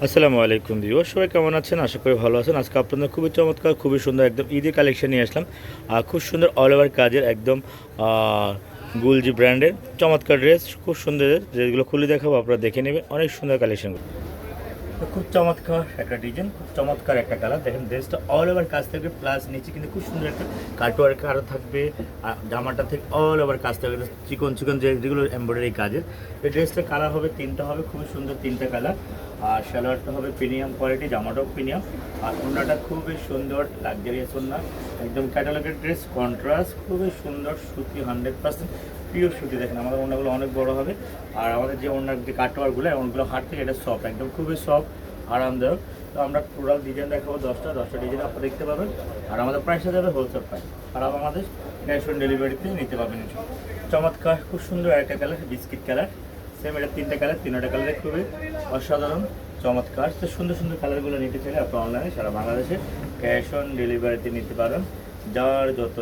আসসালামু আলাইকুম ভিউয়ার, সবাই কেমন আছেন? আশা করি ভালো আছেন। আজকে আপনাদের খুবই চমৎকার, খুবই সুন্দর একদম ঈদের কালেকশন নিয়ে আসলাম। খুব সুন্দর অল ওভার কাজের একদম গুলজি ব্র্যান্ডের চমৎকার ড্রেস, খুব সুন্দর ড্রেসগুলো খুলে দেখাবো, আপনারা দেখে নেবেন। অনেক সুন্দর কালেকশনগুলো, তো খুব চমৎকার একটা ডিজাইন, খুব চমৎকার একটা কালার। দেখেন ড্রেসটা অল ওভার কাজ থাকবে, প্লাস নিচে কিন্তু খুব সুন্দর একটা কাটওয়ার্ক কালার থাকবে। আর জামাটা থেকে অল ওভার কাজ থাকবে, চিকন চিকন যেগুলো এমব্রয়ডারি কাজের। এই ড্রেসটার কালার হবে তিনটা, হবে খুবই সুন্দর তিনটা কালার। আর সালোয়ারটা হবে প্রিমিয়াম কোয়ালিটি, জামাটাও প্রিমিয়াম। আর ওড়নাটা খুবই সুন্দর লাক্সারিয়াস ওড়না, একদম ক্যাটালগের ড্রেস, কন্ট্রাস্ট, খুবই সুন্দর সুতি, 100% পিওর সুতি। দেখেন আমাদের ওড়নাগুলো অনেক বড় হবে। আর আমাদের যে ওড়নার যে কাটওয়ারগুলো, ওগুলো হাট থেকে এটা সফট, একদম খুবই সফট, আরামদায়ক। তো আমরা টোটাল ডিজাইন দেখাবো 10টা ডিজাইন আপনারা দেখতে পাবেন। আর আমাদের প্রাইসটা যাবে হোলসেল প্রাইস। আর আমাদের ক্যাশ অন ডেলিভারিতে নিতে পাবেন। চমৎকার খুব সুন্দর একটা কালার, বিস্কিট কালার, সেম এটা তিনটা কালার, তিনটা কালারে খুবই অসাধারণ চমৎকার। তো সুন্দর সুন্দর কালারগুলো নিতে চাইলে আপনি অনলাইনে সারা বাংলাদেশে ক্যাশ অন ডেলিভারিতে নিতে পারেন। যার যত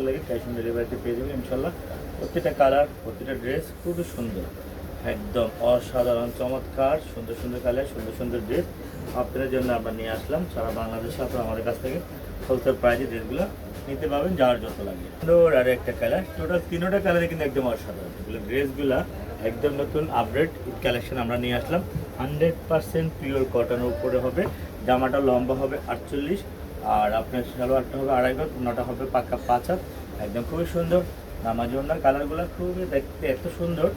লাগে ক্যাশ অন ডেলিভারিতে পেয়ে যাবেন ইনশাল্লাহ। প্রত্যেকটা কালার, প্রত্যেকটা ড্রেস খুবই সুন্দর, একদম অসাধারণ চমৎকার, সুন্দর সুন্দর কালার, সুন্দর সুন্দর ড্রেস আপনাদের জন্য আমরা নিয়ে আসলাম। সারা বাংলাদেশে আপনারা আমাদের কাছ থেকে হোলসেল প্রাইজে ড্রেসগুলো নিতে পারবেন, যার যত লাগে। সুন্দর আর একটা কালার, টোটাল তিনোটা কালারে কিন্তু একদম অসাধারণ। এগুলো ড্রেসগুলো একদম নতুন আপডেট কালেকশন আমরা নিয়ে আসলাম। 100% পিওর কটনের উপরে হবে। জামাটা লম্বা হবে 48, আর আপনার সালোয়ারটা হবে 2.5 গজ, ওনাটা হবে পাক্কা 5 হাত, একদম খুবই সুন্দর। নামাজি ওনার কালারগুলো খুবই দেখতে এত সুন্দর।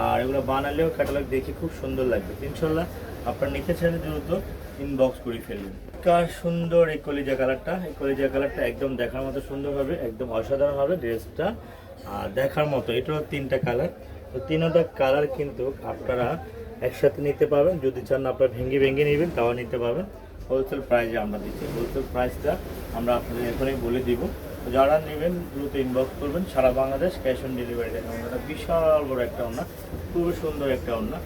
আর এগুলো বানালেও ক্যাটালগ দেখে খুব সুন্দর লাগবে। ইনশাল্লাহ আপনার নিতে চাইলে দ্রুত ইনবক্স করে ফেলবেন। কার সুন্দর এই কলিজা কালারটা, এই কলিজা কালারটা একদম দেখার মতো সুন্দর হবে, একদম অসাধারণ হবে ড্রেসটা। আর দেখার মতো, এটাও তিনটা কালার। তো তিনটা কালার কিন্তু আপনারা একসাথে নিতে পারবেন। যদি চান আপনারা ভেঙে ভেঙে নেবেন তাও নিতে পারবেন। হোলসেল প্রাইসে আমরা দিচ্ছি, হোলসেল প্রাইসটা আমরা আপনাদের এখনই বলে দিব। যারা নেবেন দ্রুত ইনবক্স করবেন। সারা বাংলাদেশ ক্যাশ অন ডেলিভারি দেন। ওনাটা বিশাল বড় একটা ওড়না, খুবই সুন্দর একটা ওড়না,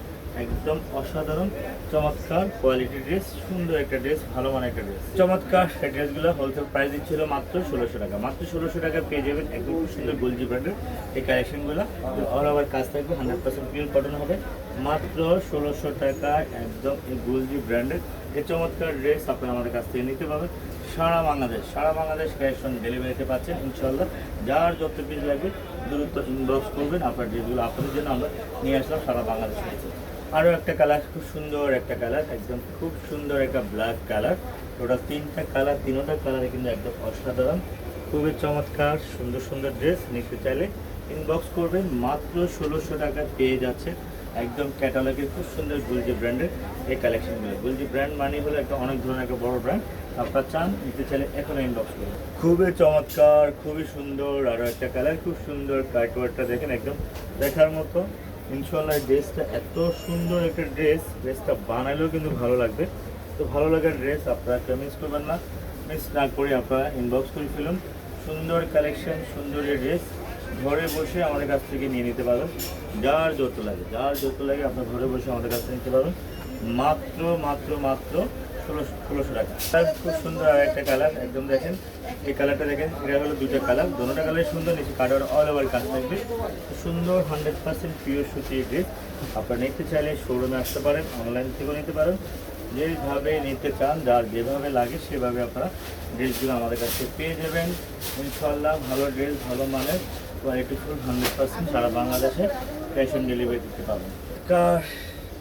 একদম অসাধারণ চমৎকার কোয়ালিটি ড্রেস, সুন্দর একটা ড্রেস, ভালো মানের একটা ড্রেস। চমৎকার এই ড্রেসগুলো হোলসেল প্রাইস দিচ্ছিল মাত্র 1600 টাকা। মাত্র 1600 টাকা পেয়ে যাবেন একদম খুব সুন্দর গোলজি ব্র্যান্ডের এই কালেকশনগুলো। অল ওভার কাজ থাকবে, 100% পিওর কটন হবে। মাত্র 1600 টাকায় একদম এই গোলজি ব্র্যান্ডের এই চমৎকার ড্রেস আপনারা আমাদের কাছ থেকে নিতে পারবেন। সারা বাংলাদেশ ক্যাশ অন ডেলিভারিতে পাচ্ছেন ইনশাল্লাহ। যার যত পিস লাগবে দ্রুত ইনবক্স করবেন। আপনার ড্রেসগুলো আপনাদের জন্য আমরা নিয়ে আসলাম সারা বাংলাদেশ থেকে। আরও একটা কালার, খুব সুন্দর একটা কালার, একদম খুব সুন্দর একটা ব্ল্যাক কালার। ওটা তিনটা কালার, তিনোটা কালারে কিন্তু একদম অসাধারণ, খুবই চমৎকার সুন্দর সুন্দর ড্রেস। নিতে চাইলে ইনবক্স করবেন। মাত্র 1600 টাকা পেয়ে যাচ্ছে একদম ক্যাটালগের খুব সুন্দর গুলজি ব্র্যান্ডের এই কালেকশনগুলো। গুলজি ব্র্যান্ড মানে হলো একটা অনেক ধরনের একটা বড় ব্র্যান্ড। আপনার চান নিতে চাইলে এখন ইনবক্স করুন। খুবই চমৎকার, খুবই সুন্দর আরও একটা কালার, খুব সুন্দর কাটওয়ার্কটা দেখেন, একদম দেখার মতো। ইনশাল্লাহ ড্রেসটা এত সুন্দর একটা ড্রেসটা বানালেও কিন্তু ভালো লাগবে। তো ভালো লাগার ড্রেস আপনারা কেউ মিস করবেন না, মিস না করে আপনারা ইনবক্স করে ফেলুন। সুন্দর কালেকশন, সুন্দর এই ড্রেস ঘরে বসে আমাদের কাছ থেকে নিয়ে নিতে পারবেন। যার যত লাগে আপনার ঘরে বসে আমাদের কাছ থেকে নিতে পারবেন মাত্র মাত্র মাত্র 1600 টাকা। খুব সুন্দর আর একটা কালার, একদম দেখেন এই কালারটা দেখেন, এটা হলো দুটো কালার, দুটোটা কালার সুন্দর। নিচে কাটার অল ওভার কাজ থাকবে, সুন্দর 100% পিওর সুতি ড্রেস। আপনারা নিতে চাইলে শোরুমে আসতে পারেন, অনলাইন থেকেও নিতে পারেন। যেভাবে নিতে চান, যার যেভাবে লাগে সেভাবে আপনারা ড্রেসগুলো আমাদের কাছে পেয়ে যাবেন ইনশাল্লাহ। ভালো ড্রেস, ভালো মানের, কোয়ালিটিফুল, 100% সারা বাংলাদেশে ক্যাশ অন ডেলিভারি দিতে পারবেন।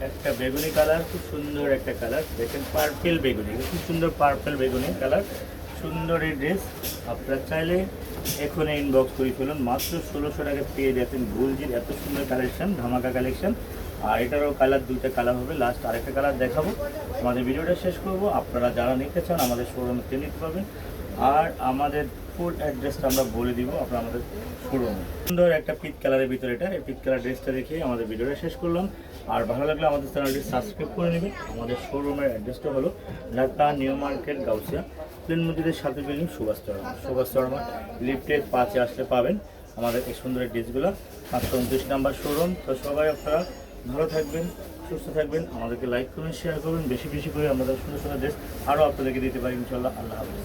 একটা বেগুনি কালার, খুব সুন্দর একটা কালার দেখেন, পার্পেল বেগুনি, খুব সুন্দর পার্পেল বেগুনি কালার, সুন্দর এই ড্রেস। আপনারা চাইলে এখন ইনবক্স করে ফেলুন। মাত্র 1600 টাকা পেয়ে যাচ্ছেন গুলজির এত সুন্দর কালেকশন, ধামাকা কালেকশন। আর এটারও কালার, দুইটা কালার হবে। লাস্ট আরেকটা কালার দেখাবো, আমাদের ভিডিওটা শেষ করব। আপনারা যারা নিতে চান আমাদের শোরুমে নিতে পারবেন। আর আমাদের ফুল অ্যাড্রেসটা আমরা বলে দিব আপনারা আমাদের শোরুমে। সুন্দর একটা পিচ কালারের ভিতরে এটা, এই পিচ কালার ড্রেসটা দেখে আমাদের ভিডিওটা শেষ করলাম। আর ভালো লাগলে আমাদের চ্যানেলটি সাবস্ক্রাইব করে নেবেন। আমাদের শোরুমের অ্যাড্রেসটা হলো ঢাকা নিউ মার্কেট, গাউসিয়া প্লেন মসজিদের সাথে বিল্ডিং, সুভাষ শর্মা লিফটের 5-এ আসলে পাবেন আমাদের এই সুন্দর ড্রেসগুলো। 529 নাম্বার শোরুম। তো সবাই আপনারা ভালো থাকবেন, সুস্থ থাকবেন, আমাদেরকে লাইক করুন, শেয়ার করুন বেশি বেশি করে। আমাদের সুন্দর সুন্দর ড্রেস আরও আপনাদেরকে দিতে পারি ইনশাল্লাহ। আল্লাহ হাফেজ।